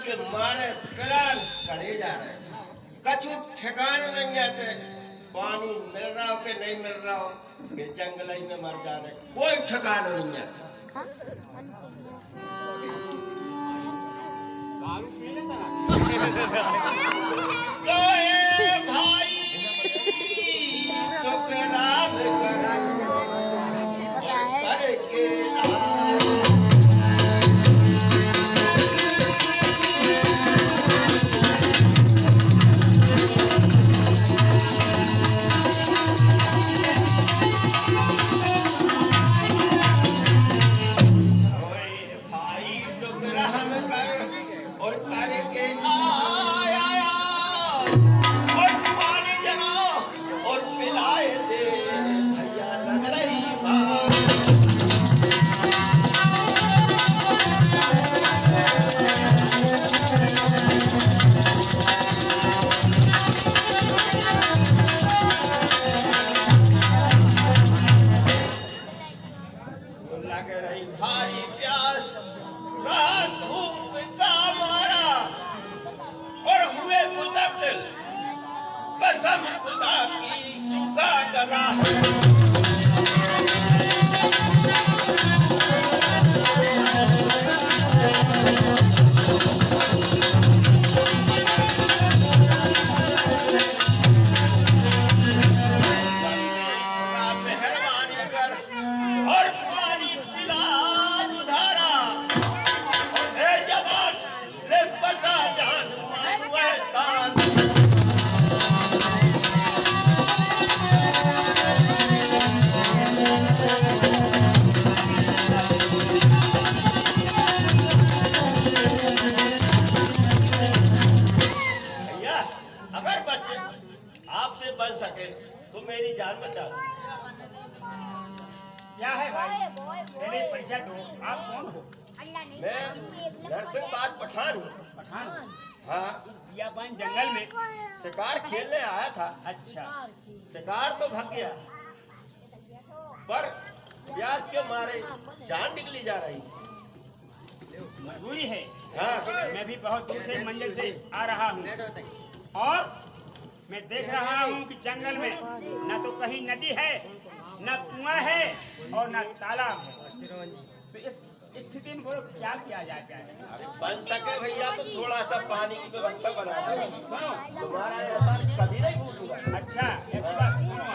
के मारे फिलहाल खड़े जा रहे हैं। कछु ठिकाने नहीं आते, पानी मिल रहा हो कि नहीं मिल रहा हो, कि जंगल ही में मर जा रहे, कोई ठिकाना नहीं आता। तो भाई तो कराब करके तो मेरी जान बचा दो। क्या है भाई? मेरे परिचय दो, आप कौन हो? मैं नरसिंहबाद पठान हूँ। पठान? हाँ। बियाबान जंगल में शिकार खेलने आया था। अच्छा। शिकार तो भाग गया, पर प्यास के मारे जान निकली जा रही। मजबूरी है। हाँ। मैं भी बहुत दूर से मंजिल से आ रहा हूँ और मैं देख रहा हूँ कि जंगल में न तो कहीं नदी है, न कुआं है और न तालाब है। तो इस स्थिति में बोलो क्या किया जाए? अरे बन सके भैया तो थोड़ा सा पानी की व्यवस्था बना दो। सुनो, तुम्हारा एहसान कभी नहीं भूलूंगा। अच्छा ऐसी बात सुनो।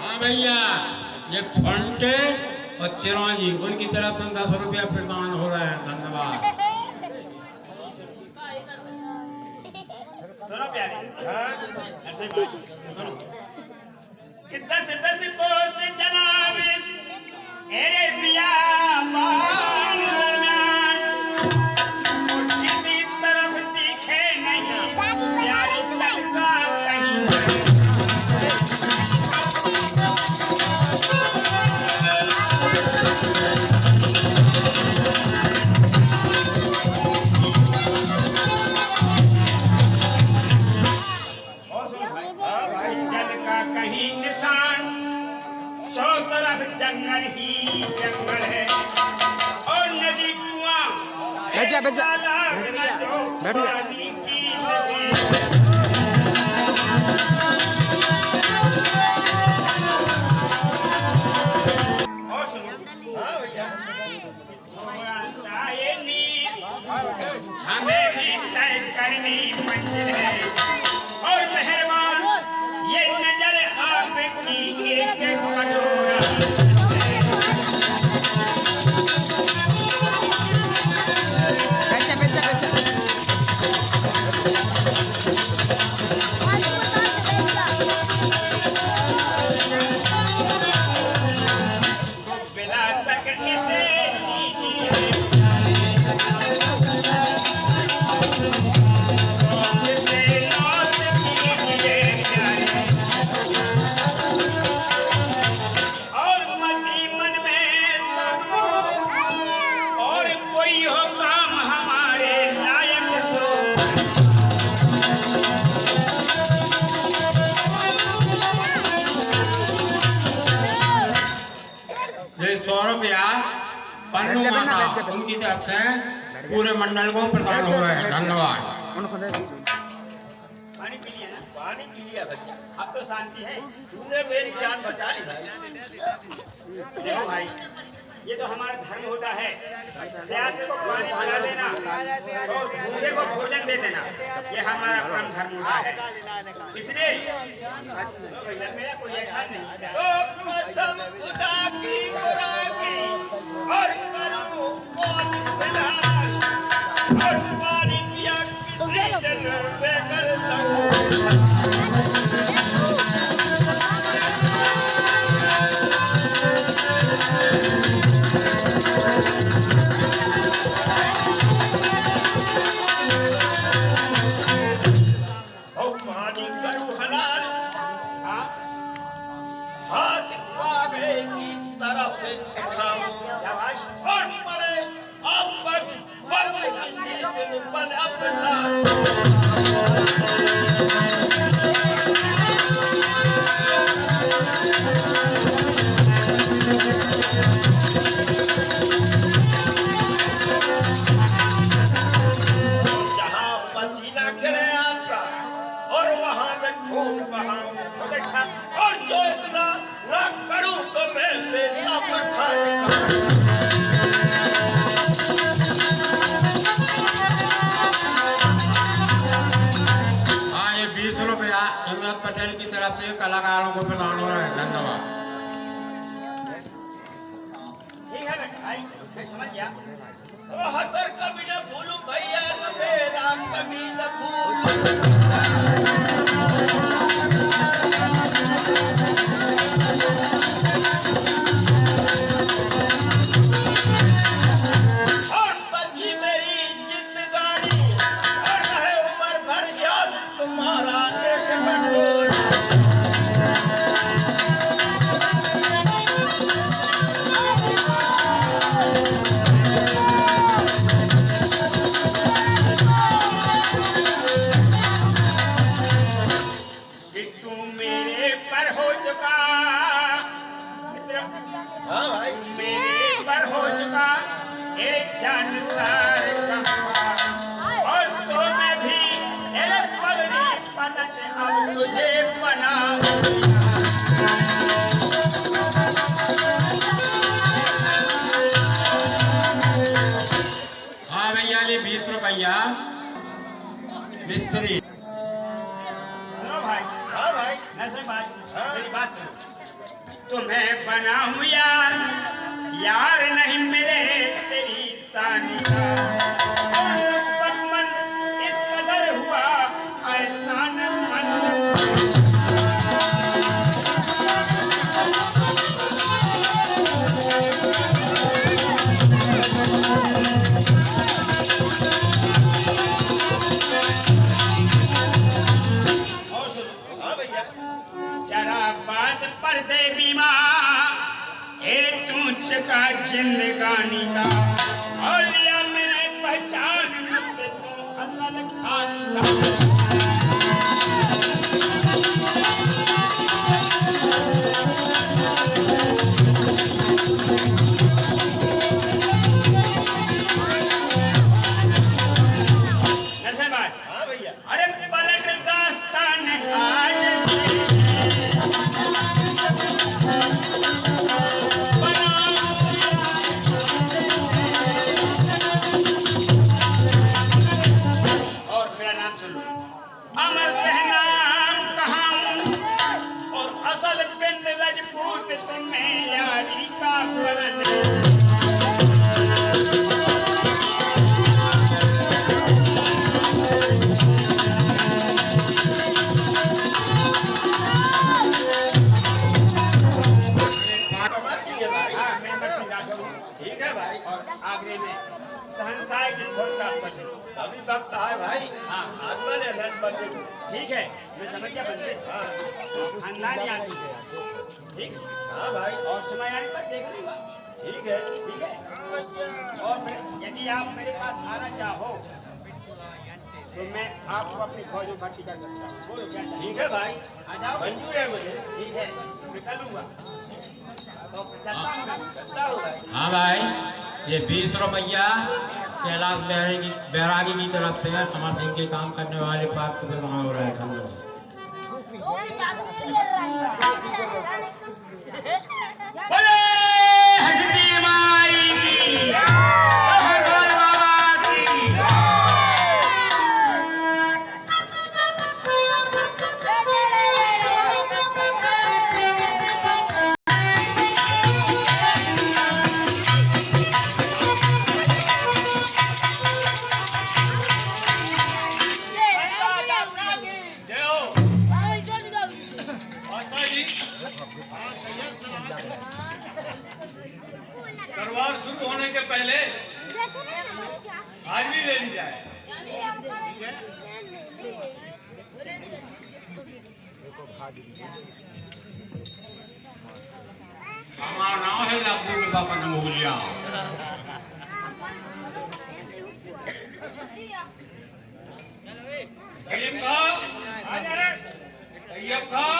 हाँ भैया, ये फंटे और चिरौंजी उनकी तरफ से 10 रुपया प्रदान हो रहे हैं। धन्यवाद। सुनो प्यारे, हाँ? सुनो कि 10 कोस जनाब एरे बियाबान दरमियान और किसी तरफ दिखे नहीं प्यार चलता कहीं। जंगल ही जंगल है और नदी कुआं बैठो और सुनो। हाँ भैया। हमें भी तय करनी मंजिल है और मेहरबान ये नजर आपकी एक कटोरा। ये 100 रुपया पन्नू माता उनकी तरफ से पूरे मंडल को प्रदान हो रहे हैं। धन्यवाद। पानी पी लिया ना? पानी पी लिया भैया। अब तो शांति है। तूने मेरी जान बचा ली भाई। देखो भाई, ये तो हमारा धर्म होता है। प्यासे को पानी पिला देना और भूखे को भोजन दे देना, ये हमारा परम धर्म होता है। इसलिए मेरा कोई ऐसा नहीं। तो कसम खुदा की खुराकी और करूं कौन फिलहाल और पानी पिया किसी दिन बेकर पानी करूं हलाल हाँ, हाथ काबे की तरफ उठाऊं शाबाश। और पड़े अब बल किसी दिन बल अपना जहाँ पसीना गिरे आपका और वहाँ मैं खून बहाऊं बहुत अच्छा। और जो इतना ना करूं तो मैं बेटा पठान हाँ, ये 20 रुपया इमरत पटेल की तरफ से कलाकारों को प्रदान हो रहा है। धन्यवाद। ठीक है भाई, मैं समझ गया। तो हसर कभी न भूलूं भैया न मेरा कभी न भूलूं और बची मेरी जिंदगानी और रहे उम्र भर याद तुम्हारा देश बटोरा कि तू मेरे पर हो चुका मित्र, हाँ भाई मेरे पर हो चुका तेरे जानकार का और तो मैं भी तेरे पगड़ी पलट अब तुझे बना हाँ भैया, ये 20 रुपया मिस्त्री। सुनो भाई, हाँ भाई नजर बात, हाँ। मेरी बात सुनो। तुम्हें बनाऊं यार, यार नहीं मिले तेरी सानी का और मुस्बत मन इस कदर हुआ एहसान मंद और सुनो हाँ भैया जरा बात पर दे बीमा तेरे तूच का जिंदगानी का और लिया मैंने पहचान मत तू असल खानदान नरसिम्हा, हाँ भैया अरे पलट दास्तान आज से और मेरा नाम सुन लो, अमर सहनाम कहाऊं और असल पिंड रजपूत तुम्हें यारी का पलन कमर सिंह है भाई हाँ, मैं मछली राठौर हूँ ठीक है भाई और आगरे में सहनसाई की खोज का अवसर है। अभी वक्त है भाई हाँ। आत्मा ने नस बंदे को ठीक है, मैं समझ गया बंदे हाँ खानदानी आदमी है। ठीक, हाँ भाई और समय आने पर देख लूंगा। ठीक है ठीक है, और यदि आप मेरे पास आना चाहो तो मैं आपको अपनी फौज में भर्ती कर सकता हूँ। बोलो क्या चाहिए? ठीक है भाई आ जाओ। मंजूर है मुझे ठीक है, मैं कर लूंगा। तो चलता हूँ ना। करता हूँ भाई हाँ भाई, ये 20 रुपया कैलाश बैरागी की तरफ से अमर सिंह के काम करने वाले पात्र प्रदान हो रहा है। धन्यवाद। बोले हसती माई की, हरगोल बाबा की। जय हो आशा जी। दरबार शुरू होने के पहले हाजिरी ले ली जाए। हमारा नाम है लाभू के बाबा नमोलिया। करीम खां, तैयब खां,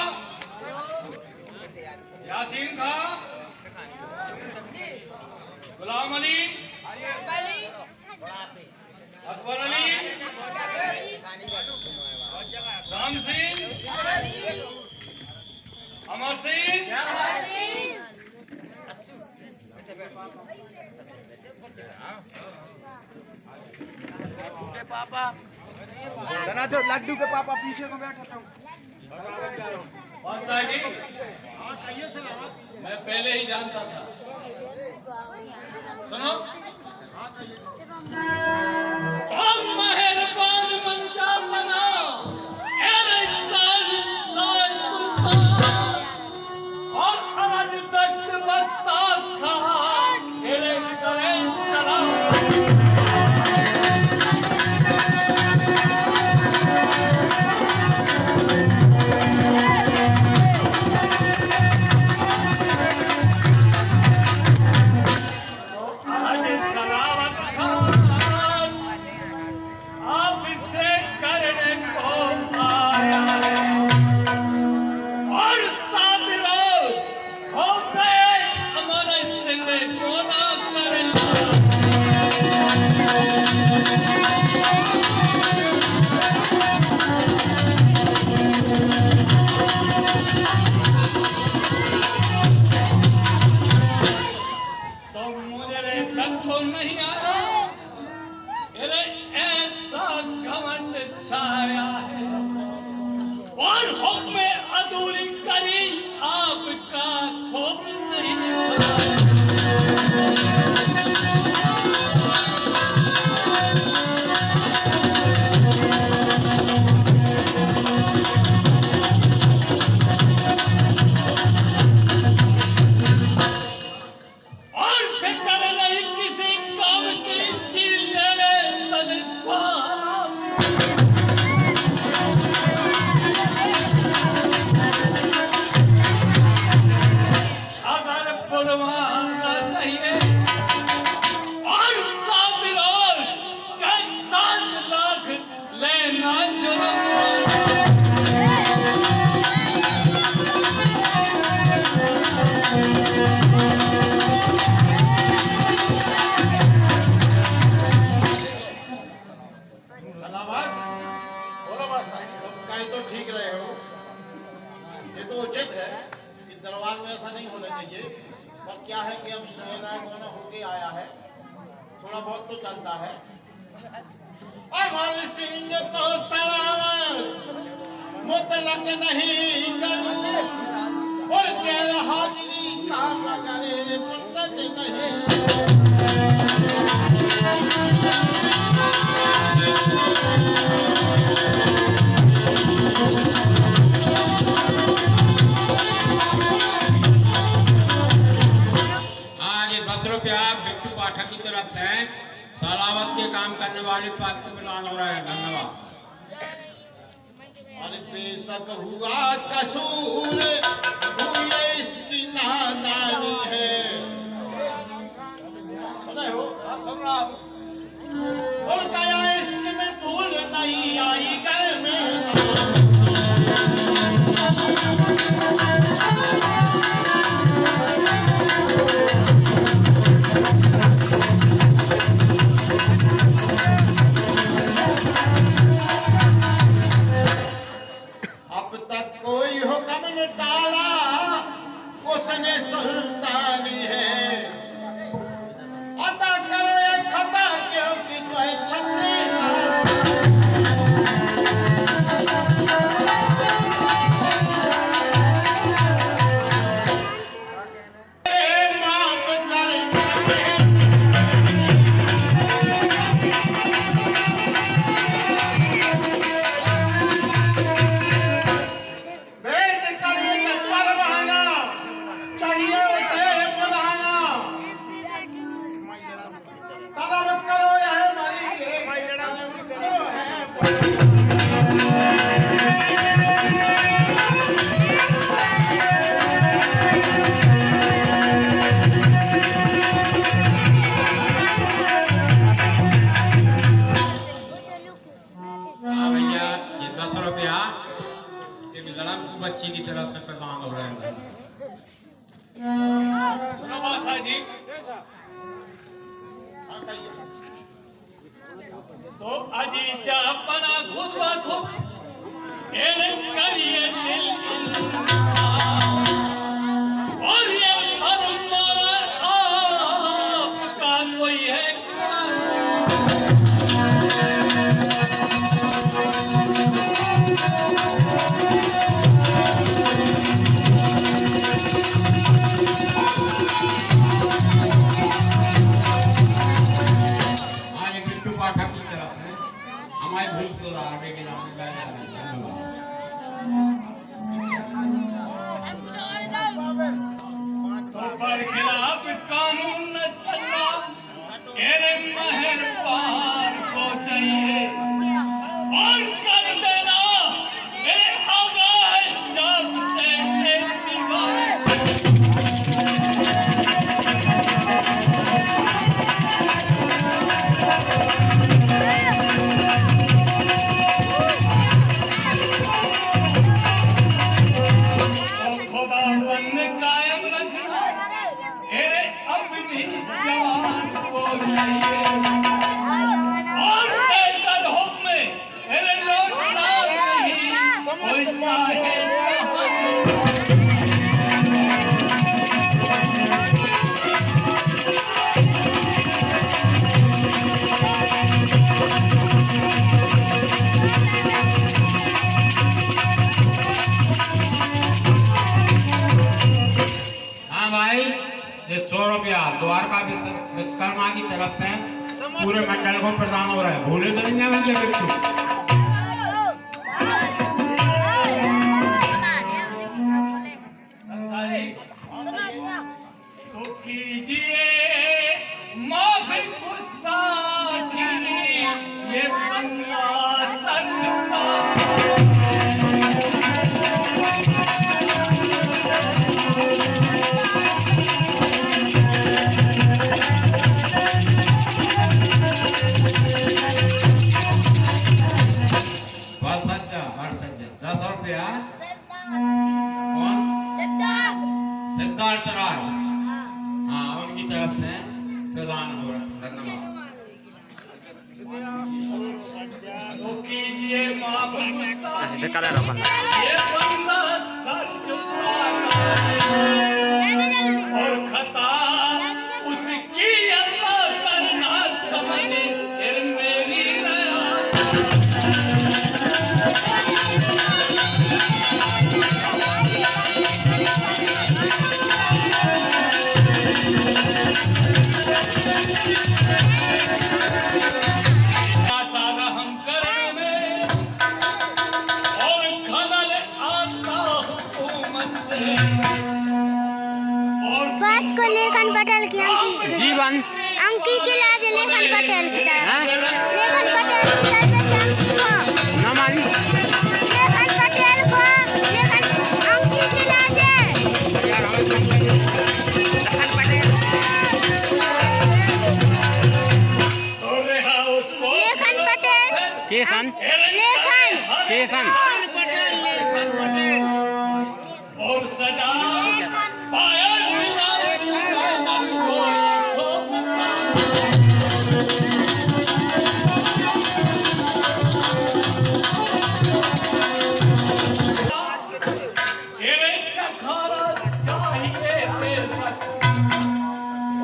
यासीन खां, गुलाम अली, अकबर अली, राम सिंह, अमर सिंह, लड्डू के पापा पीछे को बैठा। बादशाह जी, मैं पहले ही जानता था। सुनो, हम मेहरबान मंजा बना, और अरज दस्त बस्ता खड़ा, तेरे करे सलाम। थोड़ा बहुत तो चलता है। अमर सिंह को सलामत मुतलक नहीं करूं और गैर हाजिरी का मगर मुर्तद नहीं। बिट्टू पाठक की तरफ से सलावत के काम करने वाले पात्र प्रदान हो रहा है। धन्यवाद। और बेशक हुआ कसूर हुई इसकी नादानी है। सुन रहा हूँ। और गया इसकी में भूल नहीं आई घर में। हाँ कहिए। तो अजीजा पना खुद ब खुद एरे करिए दिल और ये भरम आपका कोई है क्या? आज मृत्यु पाठक की तरफ से हमारी भूल को आगे के नाम में धन्यवाद। तो बरखिलाफ कानून न चलना एरे मेहरबान को चाहिए और कर देना एरे आगाह जब ऐसे दीवार। खुदा बंद कायम रखना एरे अपनी जवान को चाहिए और देकर हुक्म एरे लौटना नहीं कोई साहे हाँ भाई, ये 100 रुपया द्वारका विश्वकर्मा की तरफ से पूरे मंडल को प्रदान हो रहा है। भूले तो नहीं है भैया बिट्टू। सच्चाई तो कीजिए माफी गुस्ताखी ये बंदा सर झुका बहुत सच्चा 10 रुपया। कौन? सिद्धार्थ राय। हाँ, उनकी तरफ से प्रदान हो रहा है। धन्यवाद। तो कीजिए माफी गुस्ताखी ये बंदा सर झुकाता और खता उसकी अता करना समझे फिर मेरी नया सारा हम करने में और खलल आता हुकूमत से और बात को लेखन पटेल की जीवन अंकी की लाज लेखन पटेल की तरफ लेखन पटेल की तरफ नमन लेखन पटेल को लेखन अंकी की लाज तो रहा उसको लेखन पटेल केसन लेखन केसन और सजा पाया बिना कोई ठोकता तेरे चखारा चाहिए बेशक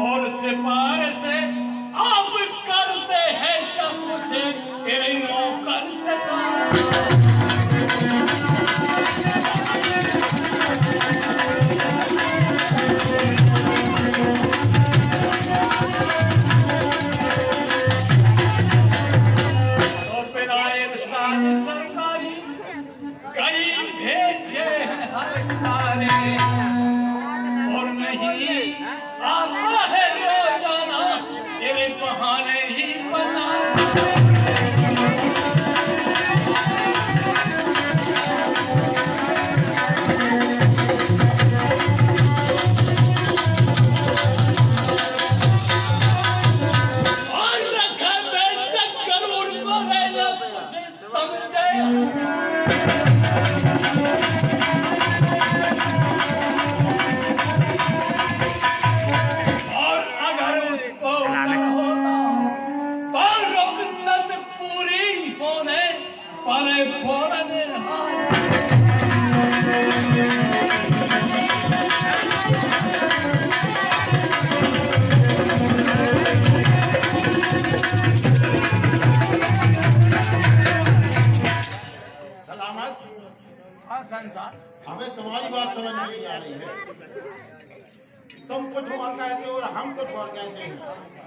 और सिपार से आप करते हैं जब मुझे तेरे नौकर से और फिर आए साथ सरकारी कई भेजे हैं हर कार्य और नहीं आता है रोजाना हमको छोड़ के दे।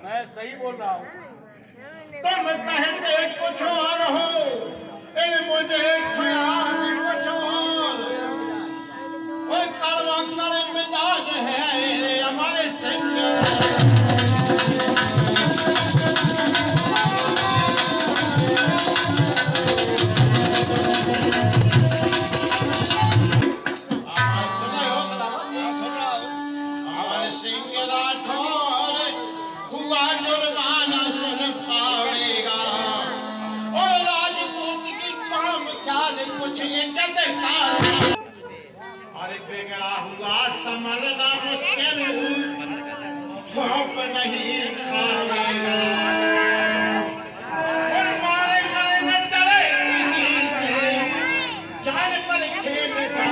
मैं सही बोल रहा हूँ। तुम कहते कुछ और हो, इन मुझे ख्याल कुछ और कड़वा कड़े मिजाज है रे हमारे सिंह। अरे बिगड़ा हुआ समझना मुश्किल, भौंक नहीं खाएगा और मारे मरे न डरे किसी से, जान पर खेलेगा।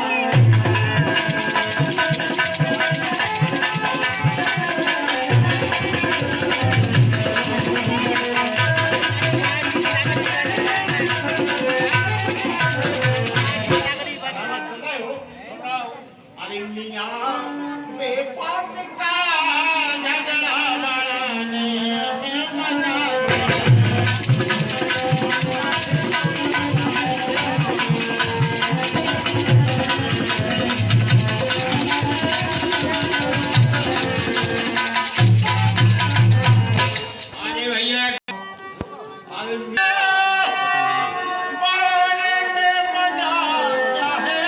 अरे मियां बेबात का झगड़ा मारने में मजा अरे भैया अरे मारने में मजा क्या है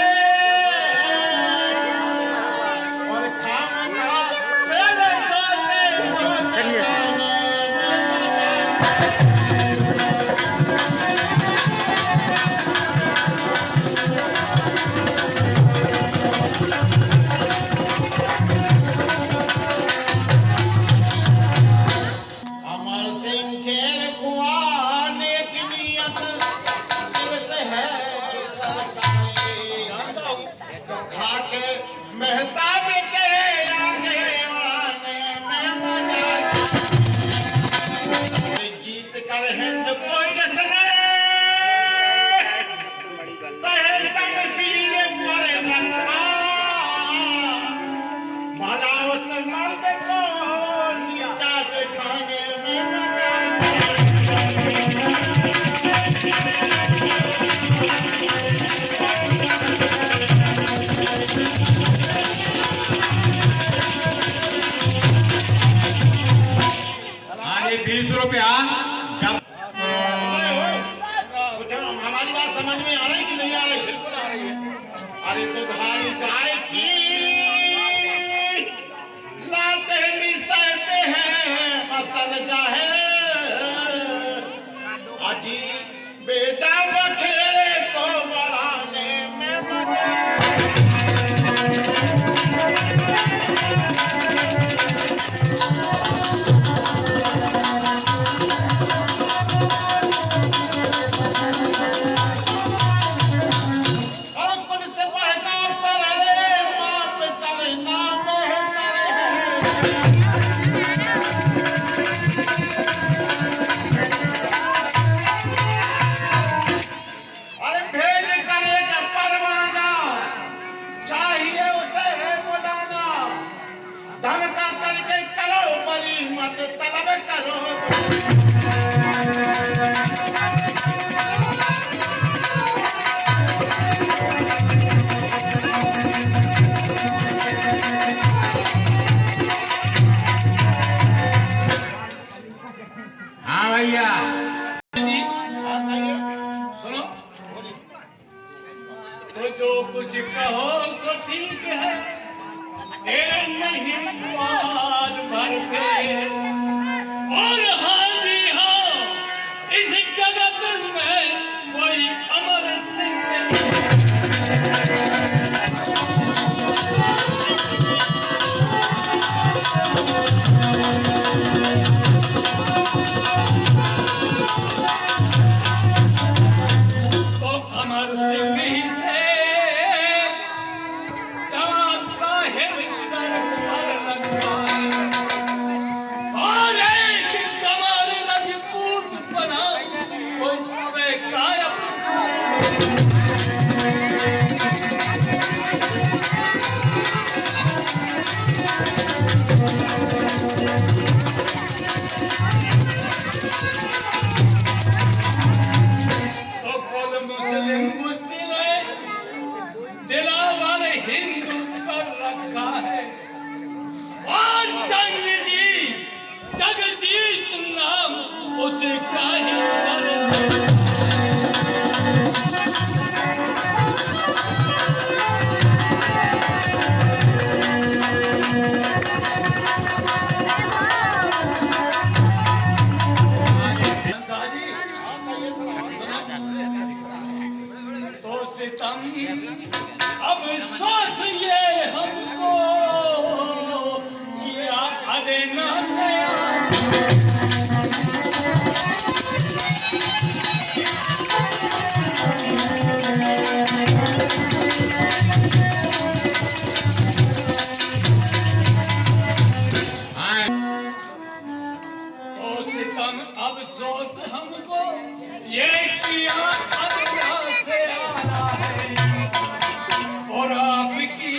और खामखा तेरे सोते अमर सिंह खेर खुआने की नियत दिल से है सरकारी, खाके मेहताब के आगे आने में मजा। जीत कर हिंद को जिसने तहे शमशीर पर रखा, भला उस मर्द को नीचा दिखाने में मजा। अरे 20 रुपया जब हमारी बात समझ में आ रही कि नहीं आ रही? बिल्कुल आ रही है। अरे दुधारी गाय की लाते भी सहते हैं मसल जाहे, अजी बेटा बखेड़े को बढ़ाने में मजा। और कुल से बहका अफसर रे माप करे ना बेहतर है। अरे भेज करेगा परवाना, चाहिए उसे है बुलाना, धमका करके करो बड़ी मत तलब करो। हाँ भैया सुनो, तो जो कुछ कहो सो ठीक है, तेरे नहीं पाल भर के और हाजी हो इस जगत में कोई अमर सिंह। तो अमर सिंह ही से जहाँ साहिब सर पर रखा है। प्रीत नाम उसका ही दर्द। तो सितम अब सोच ये हमको किया अदेना से तो सितम अब सोच हमको ये किया अदेना से आना है और आपकी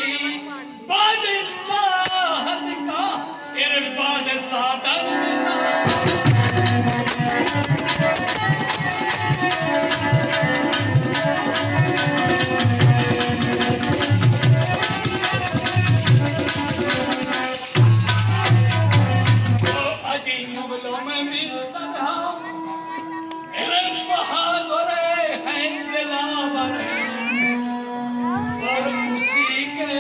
बादशाहत का इरबाद सादर मिलना। तो अजी मुगलों में मिल सदा इरम बहादुर हैं दिलावर और उसी के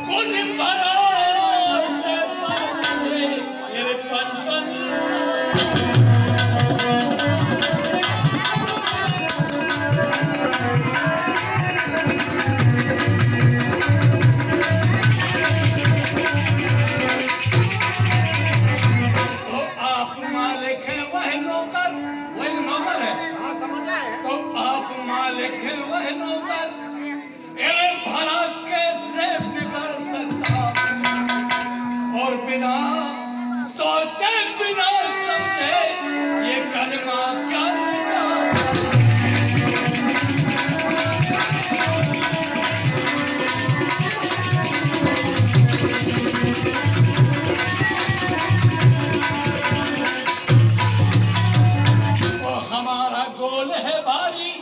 कुछ भरोसे पर मेरे पंचन। तो आप मालिक हैं वह नौकर, वह नौकर है। हाँ समझ रहे हैं। तो आप मालिक हैं वह नौकर, अरे भला कैसे बिगड़ सकता और बिना सोचे बिना समझे ये कलमा क्या निकाला। वो हमारा गोल है भारी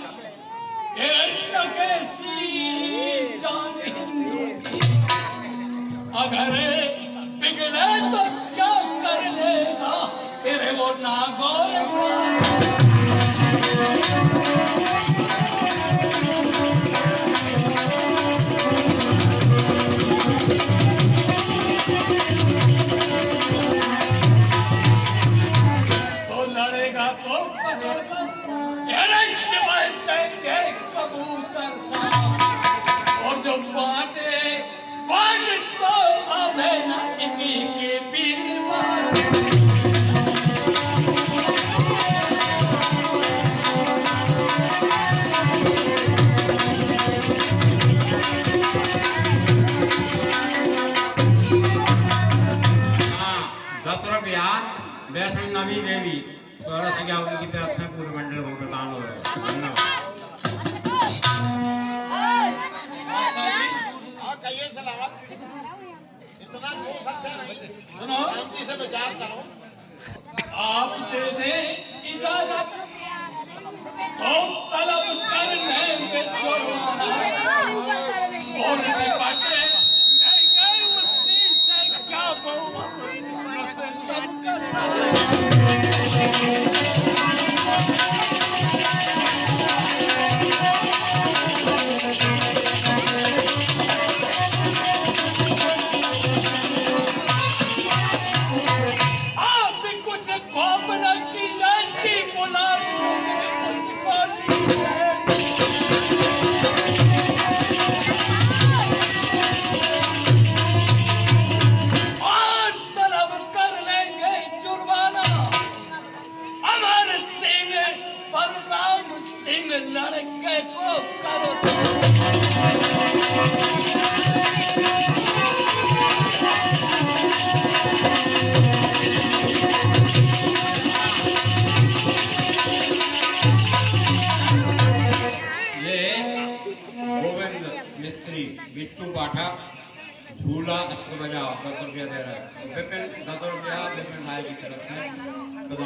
कैसी जान हिंदू की, अगर बिगड़े तो क्या कर लेगा तेरे वो नागौर तो लड़ेगा तो पकड़कर देंगे कबूतर साहब और जो बांटे बांट तो अब है ना इन्हीं के बीच। हाँ, 10 रुपया वैष्णवी नवी देवी 1651 की तरफ से पूर्व मंडल को प्रदान हो रहे हैं। धन्यवाद। हाँ कहिए सलामत। इतना हो सकता नहीं। सुनो, शांति से विचार करो। आप दे दें इजाजत तो तलब कर लेंगे जुर्माना और निपटे लेंगे उसी से क्या बहुत प्रसन्नम का। आप कुछ कौम न की जी बुला तुम्हें उसको लीजिए। और तलब कर लेंगे जुर्माना अमर सिंह बलराम सिंह लड़के को करो। ये गोविंद मिस्त्री बिट्टू पाठक झूला अच्छा बजाओ 10 रुपया दे रहा है। विपिन 10 रुपया विपिन भाई की तरफ से प्रदान।